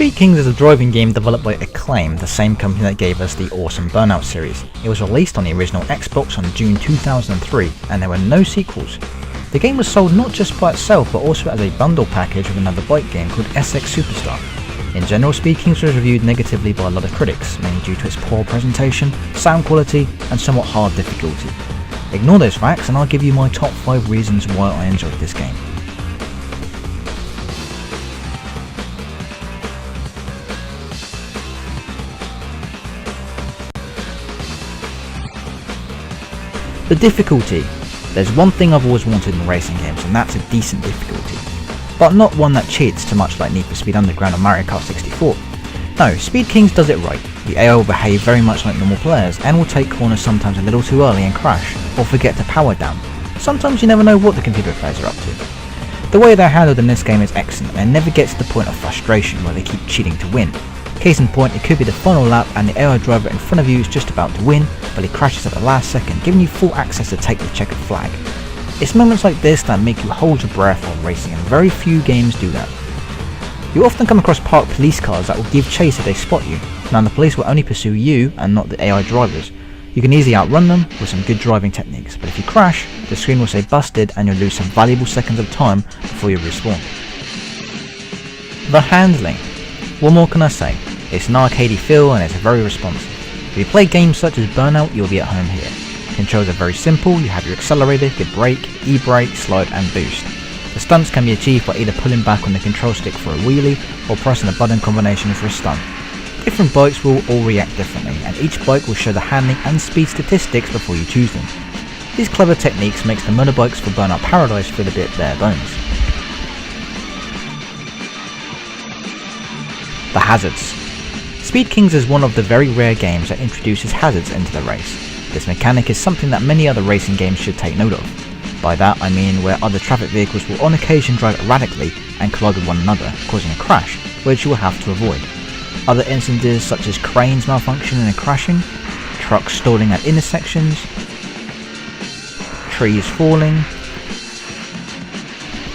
Speed Kings is a driving game developed by Acclaim, the same company that gave us the awesome Burnout series. It was released on the original Xbox on June 2003, and there were no sequels. The game was sold not just by itself, but also as a bundle package with another bike game called SX Superstar. In general, Speed Kings was reviewed negatively by a lot of critics, mainly due to its poor presentation, sound quality, and somewhat hard difficulty. Ignore those facts and I'll give you my top 5 reasons why I enjoyed this game. The difficulty. There's one thing I've always wanted in racing games, and that's a decent difficulty. But not one that cheats too much like Need for Speed Underground or Mario Kart 64. No, Speed Kings does it right. The AI will behave very much like normal players and will take corners sometimes a little too early and crash, or forget to power down. Sometimes you never know what the computer players are up to. The way they're handled in this game is excellent and never gets to the point of frustration where they keep cheating to win. Case in point, it could be the final lap and the AI driver in front of you is just about to win, but he crashes at the last second, giving you full access to take the checkered flag. It's moments like this that make you hold your breath while racing, and very few games do that. You often come across parked police cars that will give chase if they spot you. Now the police will only pursue you and not the AI drivers. You can easily outrun them with some good driving techniques, but if you crash, the screen will say busted and you'll lose some valuable seconds of time before you respawn. The handling. What more can I say? It's an arcadey feel and it's very responsive. If you play games such as Burnout, you'll be at home here. Controls are very simple. You have your accelerator, your brake, e-brake, slide and boost. The stunts can be achieved by either pulling back on the control stick for a wheelie or pressing a button combination for a stunt. Different bikes will all react differently, and each bike will show the handling and speed statistics before you choose them. These clever techniques makes the motorbikes for Burnout Paradise feel a bit bare bones. The hazards. Speed Kings is one of the very rare games that introduces hazards into the race. This mechanic is something that many other racing games should take note of. By that I mean where other traffic vehicles will on occasion drive erratically and collide with one another, causing a crash, which you will have to avoid. Other instances such as cranes malfunctioning and crashing, trucks stalling at intersections, trees falling,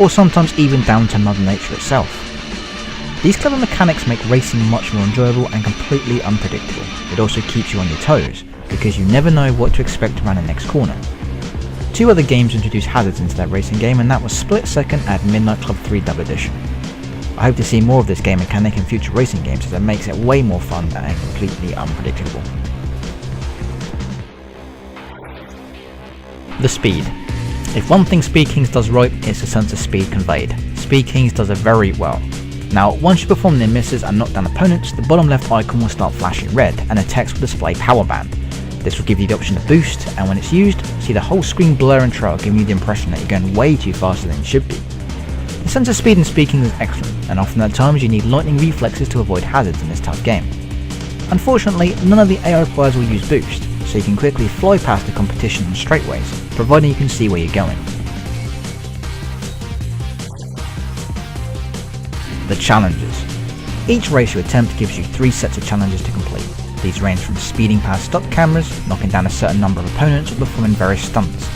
or sometimes even down to Mother Nature itself. These clever mechanics make racing much more enjoyable and completely unpredictable. It also keeps you on your toes, because you never know what to expect around the next corner. 2 other games introduced hazards into their racing game, and that was Split Second and Midnight Club 3 Double Edition. I hope to see more of this game mechanic in future racing games as it makes it way more fun and completely unpredictable. The speed. If one thing Speed Kings does right, it's the sense of speed conveyed. Speed Kings does it very well. Now, once you perform near misses and knock down opponents, the bottom left icon will start flashing red and the text will display power band. This will give you the option to boost, and when it's used, see the whole screen blur and trail, giving you the impression that you're going way too faster than you should be. The sense of speed in Speed Kings is excellent, and often at times you need lightning reflexes to avoid hazards in this tough game. Unfortunately, none of the AI players will use boost, so you can quickly fly past the competition on straightaways, providing you can see where you're going. The challenges. Each race you attempt gives you 3 sets of challenges to complete. These range from speeding past stop cameras, knocking down a certain number of opponents, or performing various stunts.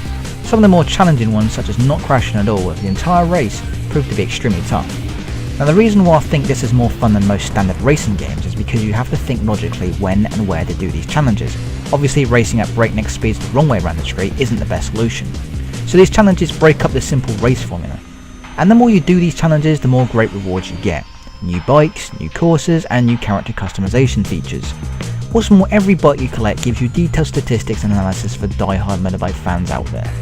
Some of the more challenging ones, such as not crashing at all with the entire race, prove to be extremely tough. Now the reason why I think this is more fun than most standard racing games is because you have to think logically when and where to do these challenges. Obviously racing at breakneck speeds the wrong way around the street isn't the best solution. So these challenges break up the simple race formula. And the more you do these challenges, the more great rewards you get. New bikes, new courses, and new character customization features. What's more, every bike you collect gives you detailed statistics and analysis for die-hard motorbike fans out there.